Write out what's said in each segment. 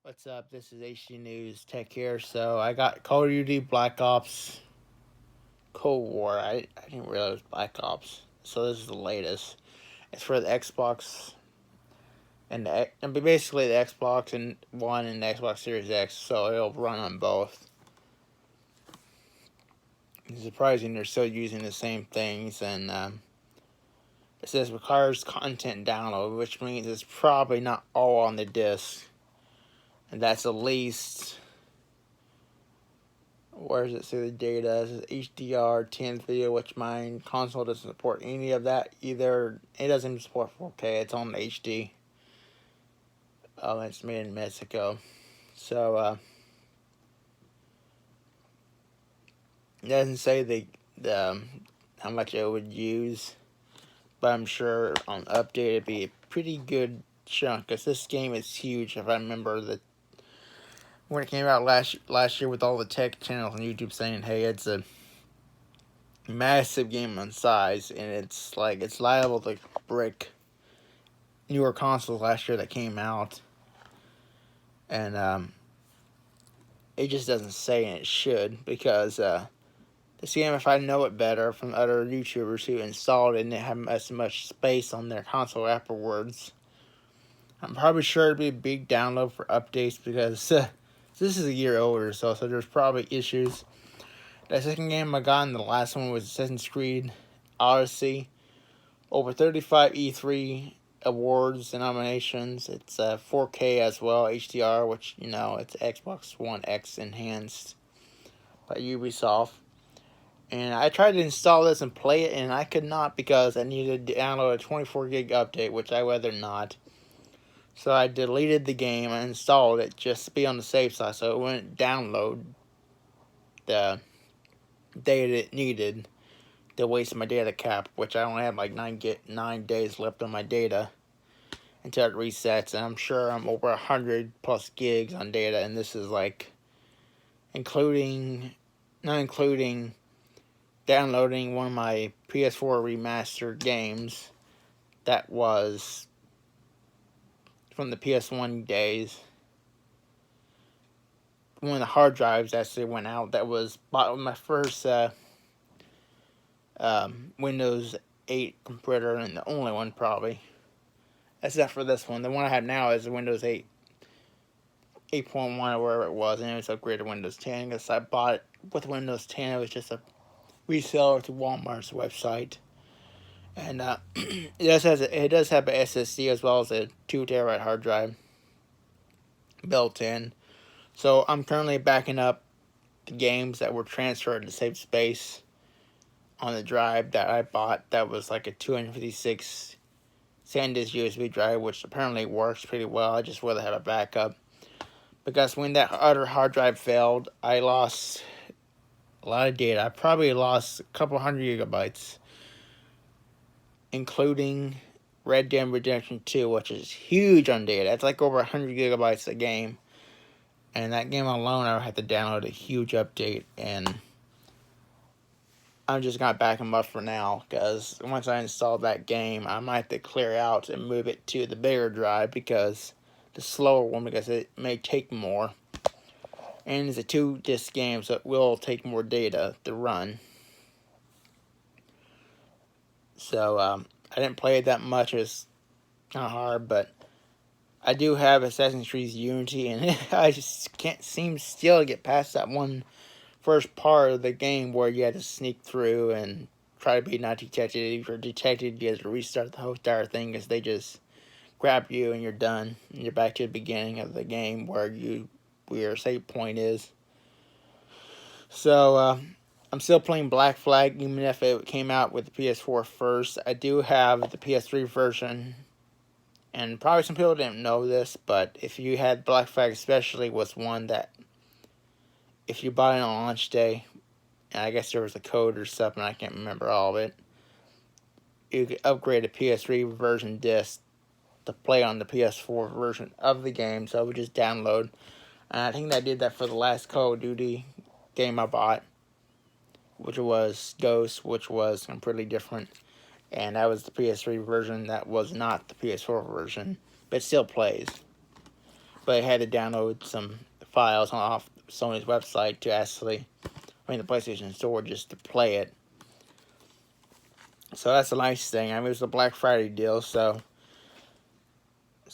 What's up? This is HD News Tech here. So I got Call of Duty Black Ops Cold War. I didn't realize it was Black Ops. So this is the latest. It's for the Xbox and basically the Xbox and One and the Xbox Series X. So it'll run on both. It's surprising they're still using the same things, and it says requires content download, which means it's probably not all on the disc, and that's at least. Where does it say the data? It says HDR 10 video, which mine console doesn't support any of that either. It doesn't even support 4K. It's on HD. It's made in Mexico. So it doesn't say the how much it would use, but I'm sure on update it'd be a pretty good chunk, because this game is huge. If I remember when it came out last year, with all the tech channels on YouTube saying, hey, it's a massive game on size, and it's liable to break newer consoles last year that came out, and it just doesn't say, and it should, because this game, if I know it better from other YouTubers who installed it and didn't have as much space on their console afterwards, I'm probably sure it'd be a big download for updates, because this is a year older, so there's probably issues. The second game I got, and the last one, was Assassin's Creed Odyssey. Over 35 E3 awards and nominations. It's 4K as well, HDR, which, it's Xbox One X enhanced by Ubisoft. And I tried to install this and play it, and I could not, because I needed to download a 24 gig update, which I rather not. So I deleted the game and installed it just to be on the safe side, so it wouldn't download the data it needed to waste my data cap, which I only have like 9 days left on my data until it resets, and I'm sure I'm over 100 plus gigs on data, and this is like not including downloading one of my PS4 remastered games that was from the PS1 days. One of the hard drives actually went out that was bought with my first Windows 8 computer, and the only one probably, except for this one. The one I have now is Windows 8, 8.1 or wherever it was, and it was upgraded to Windows 10, because I bought it with Windows 10. It was just a reseller to Walmart's website. And it does have a SSD as well as a 2 terabyte hard drive built in. So I'm currently backing up the games that were transferred to save space on the drive that I bought. That was like a 256 SanDisk USB drive, which apparently works pretty well. I just rather have a backup, because when that other hard drive failed, I lost a lot of data. I probably lost a couple hundred gigabytes, including Red Dead Redemption 2, which is huge on data. It's like over 100 gigabytes a game. And that game alone, I would have to download a huge update, and I'm just going to back them up for now, because once I install that game, I might have to clear out and move it to the bigger drive, because the slower one, because it may take more. And it's a 2-disc game, so it will take more data to run. So, I didn't play it that much. It's kind of hard, but I do have Assassin's Creed Unity, and I just can't seem still to get past that one first part of the game where you had to sneak through and try to be not detected. If you're detected, you have to restart the whole entire thing, because they just grab you and you're done. And you're back to the beginning of the game where your save point is. So, I'm still playing Black Flag, even if it came out with the PS4 first. I do have the PS3 version, and probably some people didn't know this, but if you had Black Flag especially, was one that if you bought it on launch day, and I guess there was a code or something, I can't remember all of it, you could upgrade a PS3 version disc to play on the PS4 version of the game, so I would just download. And I think I did that for the last Call of Duty game I bought, which was Ghost, which was completely different. And that was the PS3 version. That was not the PS4 version, but it still plays. but I had to download some files off Sony's website to actually, the PlayStation Store, just to play it. So that's a nice thing. I mean, it was a Black Friday deal, so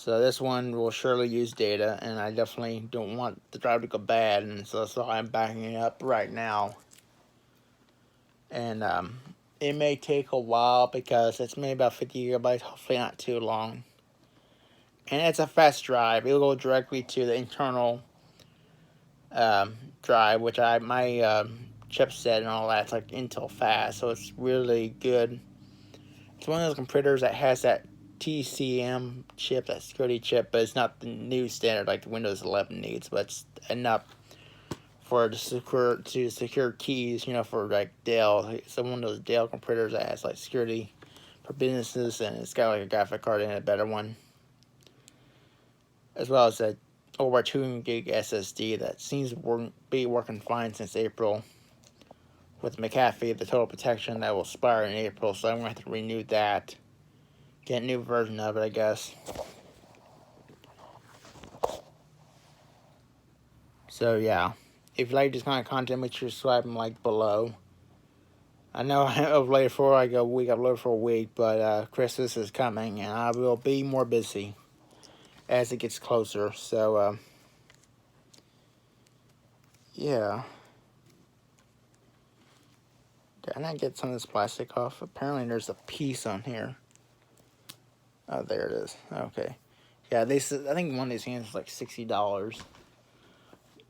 this one will surely use data, and I definitely don't want the drive to go bad, and so that's why I'm backing it up right now. And it may take a while because it's maybe about 50 gigabytes, hopefully not too long. And it's a fast drive. It'll go directly to the internal drive, which my chipset and all that's like Intel fast, so it's really good. It's one of those computers that has that TCM chip, that security chip, but it's not the new standard like the Windows 11 needs, but it's enough for to secure keys, for like Dell. It's one of those Dell computers that has like security for businesses, and it's got like a graphic card in it, a better one, as well as a over 2 gig SSD that seems to be working fine since April. With McAfee, the total protection that will expire in April, so I'm going to have to renew that. Get a new version of it, I guess. So, yeah. If you like this kind of content, make sure to subscribe and like below. I know I uploaded for like a week, but Christmas is coming, and I will be more busy as it gets closer. So, yeah. Did I get some of this plastic off? Apparently there's a piece on here. Oh, there it is. Okay. Yeah, I think one of these games was like $60.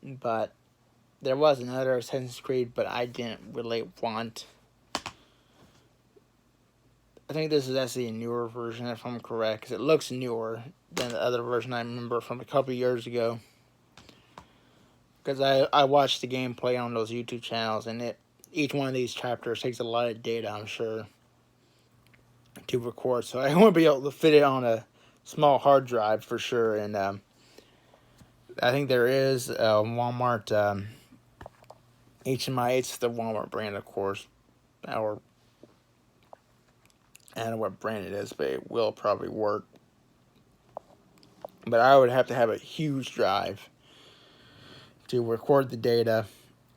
But there was another Assassin's Creed, but I didn't really want. I think this is actually a newer version, if I'm correct, because it looks newer than the other version I remember from a couple years ago. Because I watched the gameplay on those YouTube channels, and each one of these chapters takes a lot of data, I'm sure, to record. So I won't be able to fit it on a small hard drive for sure. And I think there is a Walmart HMI. It's the Walmart brand, of course. I don't know what brand it is, but it will probably work. But I would have to have a huge drive to record the data,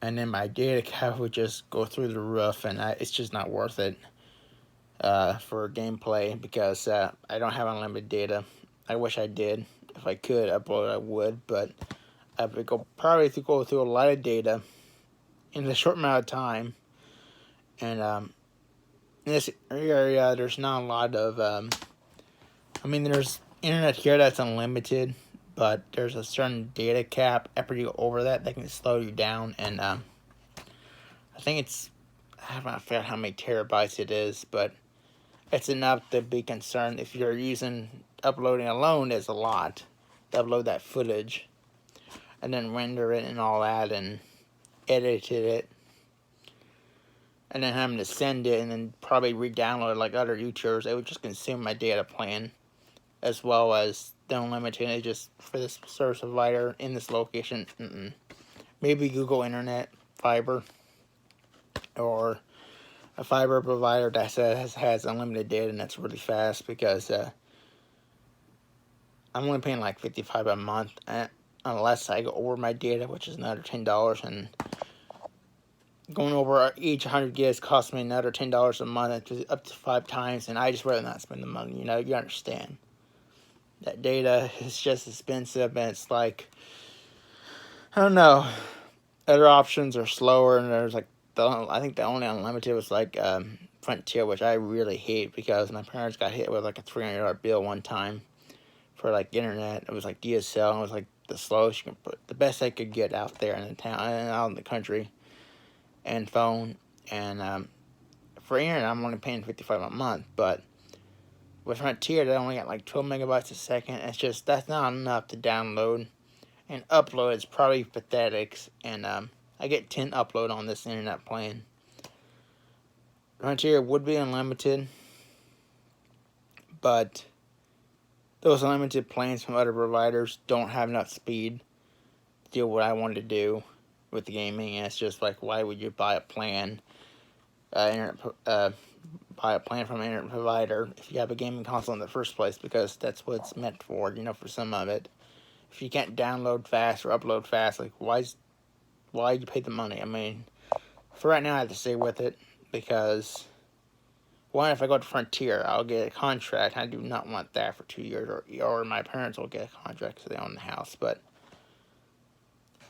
and then my data cap would just go through the roof, and it's just not worth it for gameplay, because I don't have unlimited data. I wish I did. If I could upload, I would, but I would probably go through a lot of data in a short amount of time. And in this area, there's not a lot of there's internet here that's unlimited, but there's a certain data cap. After you go over that, they can slow you down. And I think I haven't figured out how many terabytes it is, but it's enough to be concerned. If you're uploading alone, is a lot to upload that footage and then render it and all that and edit it, and then having to send it and then probably re-download it like other YouTubers. It would just consume my data plan, as well as the unlimited. It just for this service provider in this location. Maybe Google Internet Fiber, or a fiber provider that has unlimited data and that's really fast, because I'm only paying like $55 a month, unless I go over my data, which is another $10, and going over each 100 gigs costs me another $10 a month, up to 5 times, and I just rather not spend the money. You understand that data is just expensive, and it's like, I don't know, other options are slower, and there's like I think the only unlimited was like Frontier, which I really hate, because my parents got hit with like a $300 bill one time for like internet. It was like DSL, and it was like the slowest you can put, the best I could get out there in the town and out in the country, and phone. And for internet, I'm only paying $55 a month, but with Frontier, they only got like 12 megabytes a second. That's not enough to download, and upload is probably pathetic. And I get 10 upload on this internet plan. Frontier would be unlimited, but those unlimited plans from other providers don't have enough speed to do what I wanted to do with the gaming. And it's just like, why would you buy a plan, buy a plan from an internet provider if you have a gaming console in the first place? Because that's what it's meant for, for some of it. if you can't download fast or upload fast, like why'd you pay the money? I mean, for right now, I have to stay with it because one, if I go to Frontier, I'll get a contract. I do not want that for 2 years, or my parents will get a contract because they own the house. But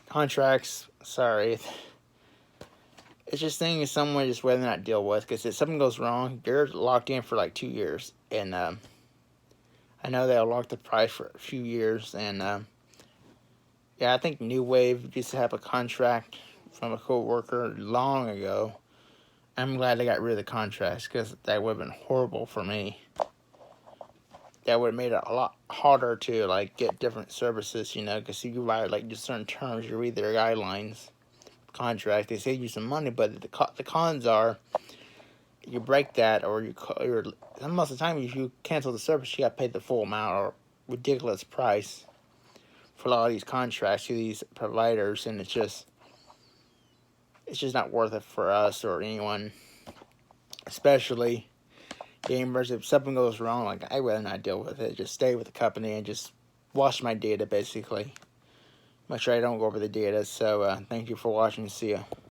contracts, sorry, it's just things someone just rather not deal with, because if something goes wrong, you're locked in for like 2 years, and I know they'll lock the price for a few years, and yeah, I think New Wave used to have a contract from a co-worker long ago. I'm glad they got rid of the contracts, because that would have been horrible for me. That would have made it a lot harder to like get different services, you know, because if you violate like just certain terms, you read their guidelines, contract, they save you some money, but the cons are you break that, or you're most of the time if you cancel the service, you got to pay the full amount or ridiculous price for a lot of these contracts to these providers, and it's just not worth it for us or anyone, especially gamers. If something goes wrong, like, I'd rather not deal with it. Just stay with the company and just watch my data, basically. Make sure I don't go over the data. So thank you for watching. See ya.